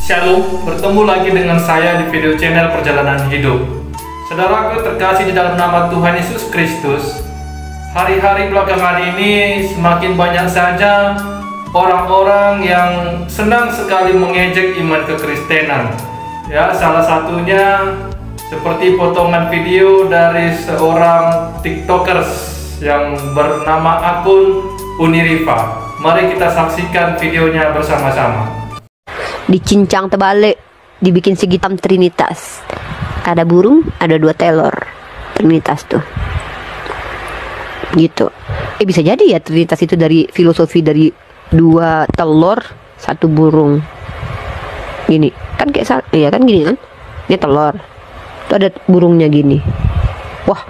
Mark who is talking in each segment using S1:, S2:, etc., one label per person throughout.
S1: Shalom, bertemu lagi dengan saya di video channel Perjalanan Hidup. Saudaraku terkasih di dalam nama Tuhan Yesus Kristus, hari-hari belakangan ini semakin banyak saja orang-orang yang senang sekali mengejek iman kekristenan. Ya, salah satunya seperti potongan video dari seorang tiktokers yang bernama akun Uniriva. Mari kita saksikan videonya bersama-sama.
S2: Dicincang terbalik, dibikin segi hitam trinitas. Ada burung, ada dua telur. Trinitas tuh. Gitu. Bisa jadi ya trinitas itu dari filosofi dari dua telur, satu burung. Gini, kan kayak iya kan gini kan? Ini telur. Tuh ada burungnya gini. Wah.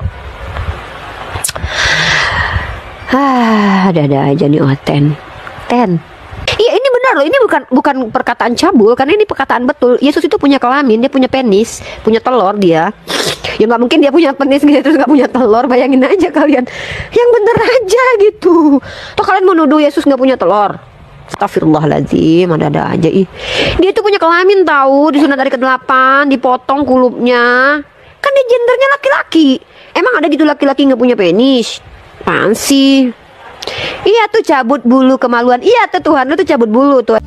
S2: Ada aja nih Oten. Iya, ini benar loh, ini bukan perkataan cabul, karena ini perkataan betul. Yesus itu punya kelamin, dia punya penis, punya telur dia. Ya nggak mungkin dia punya penis gitu terus nggak punya telur. Bayangin aja kalian, yang bener aja gitu. Toh kalian mau nuduh Yesus nggak punya telur? Astagfirullahaladzim, ada aja ih. Dia itu punya kelamin tahu, disunat dari ke-8, dipotong kulupnya. Kan dia gendernya laki-laki. Emang ada gitu laki-laki nggak punya penis? Apaan sih? Iya tuh cabut bulu kemaluan. Iya tuh Tuhan, lu tuh cabut bulu tuh.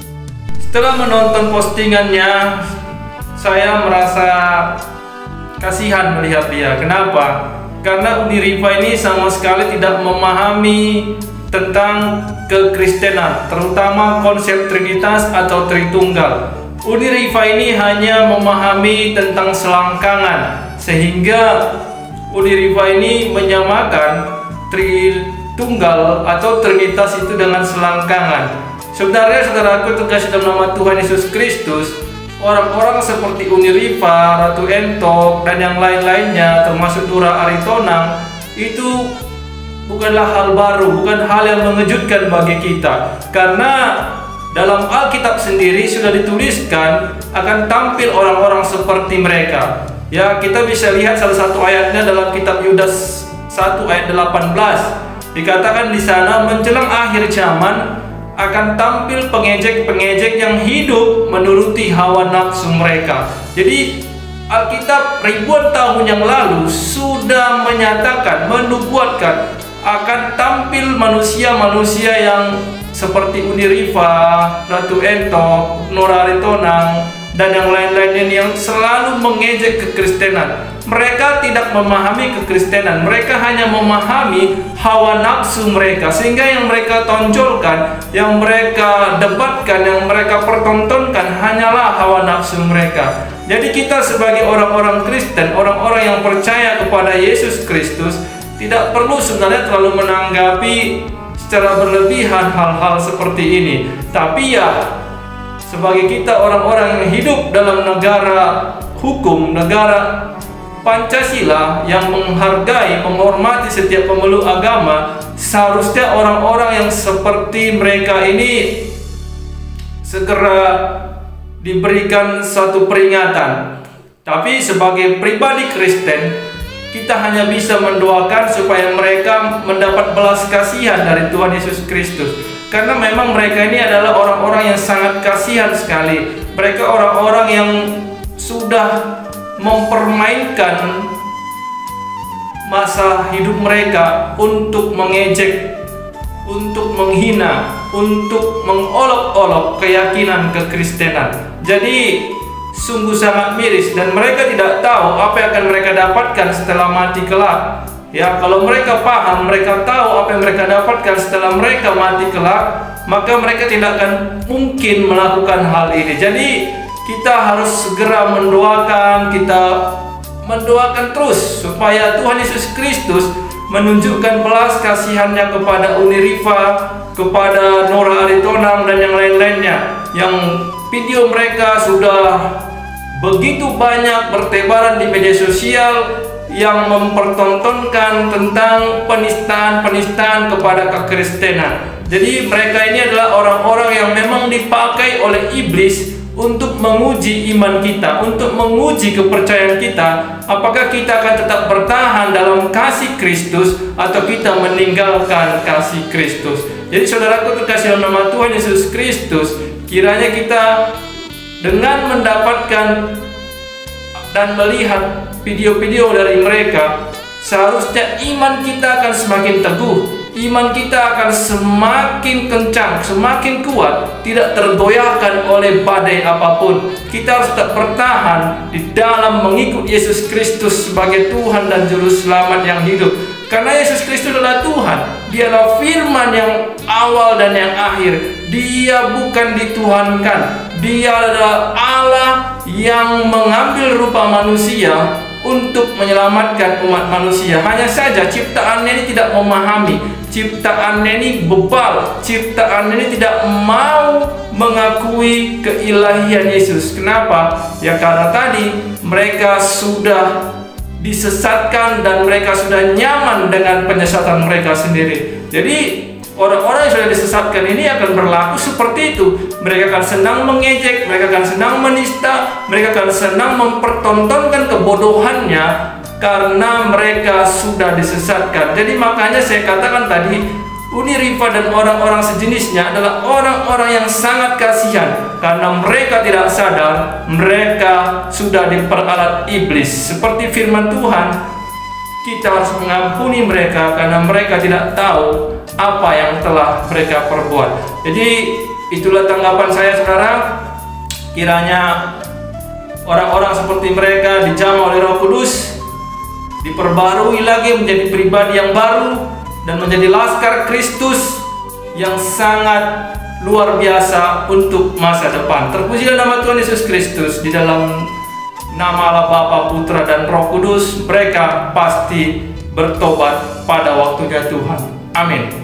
S1: Setelah menonton postingannya, saya merasa kasihan melihat dia. Kenapa? Karena Uniriva ini sama sekali tidak memahami tentang kekristenan, terutama konsep Trinitas atau Tritunggal. Uniriva ini hanya memahami tentang selangkangan, sehingga Uniriva ini menyamakan Tritunggal atau Trinitas itu dengan selangkangan. Sebenarnya saudaraku terkasih dalam nama Tuhan Yesus Kristus, orang-orang seperti Uniriva, Ratu Entok, dan yang lain-lainnya termasuk Nora Aritonang itu bukanlah hal baru, bukan hal yang mengejutkan bagi kita. Karena dalam Alkitab sendiri sudah dituliskan akan tampil orang-orang seperti mereka. Ya, kita bisa lihat salah satu ayatnya dalam kitab Yudas 1 ayat 18. Dikatakan di sana menjelang akhir zaman akan tampil pengejek-pengejek yang hidup menuruti hawa nafsu mereka. Jadi Alkitab ribuan tahun yang lalu sudah menyatakan, menubuatkan akan tampil manusia-manusia yang seperti Uniriva, Ratu Entok, Nora Aritonang, dan yang lain-lainnya yang selalu mengejek kekristenan. Mereka tidak memahami kekristenan, mereka hanya memahami hawa nafsu mereka, sehingga yang mereka tonjolkan, yang mereka debatkan, yang mereka pertontonkan hanyalah hawa nafsu mereka. Jadi kita sebagai orang-orang Kristen, orang-orang yang percaya kepada Yesus Kristus, tidak perlu sebenarnya terlalu menanggapi secara berlebihan hal-hal seperti ini. Tapi ya, sebagai kita orang-orang yang hidup dalam negara hukum, negara Pancasila yang menghargai, menghormati setiap pemeluk agama, seharusnya orang-orang yang seperti mereka ini segera diberikan satu peringatan. Tapi sebagai pribadi Kristen, kita hanya bisa mendoakan supaya mereka mendapat belas kasihan dari Tuhan Yesus Kristus. Karena memang mereka ini adalah orang-orang yang sangat kasihan sekali. Mereka orang-orang yang sudah mempermainkan masa hidup mereka untuk mengejek, untuk menghina, untuk mengolok-olok keyakinan kekristenan. Jadi sungguh sangat miris, dan mereka tidak tahu apa yang akan mereka dapatkan setelah mati kelak. Ya, kalau mereka paham, mereka tahu apa yang mereka dapatkan setelah mereka mati kelak, maka mereka tidak akan mungkin melakukan hal ini. Jadi kita harus segera mendoakan, terus supaya Tuhan Yesus Kristus menunjukkan belas kasihannya kepada Uniriva, kepada Nora Aritonang, dan yang lain-lainnya, yang video mereka sudah begitu banyak bertebaran di media sosial yang mempertontonkan tentang penistaan-penistaan kepada kekristenan. Jadi mereka ini adalah orang-orang yang memang dipakai oleh iblis untuk menguji iman kita, untuk menguji kepercayaan kita, apakah kita akan tetap bertahan dalam kasih Kristus atau kita meninggalkan kasih Kristus. Jadi saudaraku terkasih dalam nama Tuhan Yesus Kristus, kiranya kita dengan mendapatkan dan melihat video-video dari mereka, seharusnya iman kita akan semakin teguh, iman kita akan semakin kencang, semakin kuat, tidak tergoyahkan oleh badai apapun. Kita harus tetap bertahan di dalam mengikut Yesus Kristus sebagai Tuhan dan Juru Selamat yang hidup. Karena Yesus Kristus adalah Tuhan, Dialah firman yang awal dan yang akhir. Dia bukan dituhankan, Dia adalah Allah yang mengambil rupa manusia untuk menyelamatkan umat manusia. Hanya saja ciptaannya ini tidak memahami, ciptaannya ini bebal, ciptaannya ini tidak mau mengakui keilahian Yesus. Kenapa? Ya karena tadi mereka sudah disesatkan dan mereka sudah nyaman dengan penyesatan mereka sendiri. Jadi orang-orang yang sudah disesatkan ini akan berlaku seperti itu. Mereka akan senang mengejek, mereka akan senang menista, mereka akan senang mempertontonkan kebodohannya karena mereka sudah disesatkan. Jadi makanya saya katakan tadi, Uni Rifa dan orang-orang sejenisnya adalah orang-orang yang sangat kasihan karena mereka tidak sadar mereka sudah diperalat iblis. Seperti firman Tuhan, kita harus mengampuni mereka karena mereka tidak tahu apa yang telah mereka perbuat. Jadi itulah tanggapan saya, saudara. Kiranya orang-orang seperti mereka dijamah oleh Roh Kudus, diperbarui lagi menjadi pribadi yang baru dan menjadi laskar Kristus yang sangat luar biasa untuk masa depan. Terpujilah nama Tuhan Yesus Kristus. Di dalam nama Allah Bapa, Putra dan Roh Kudus, mereka pasti bertobat pada waktunya Tuhan. Amin.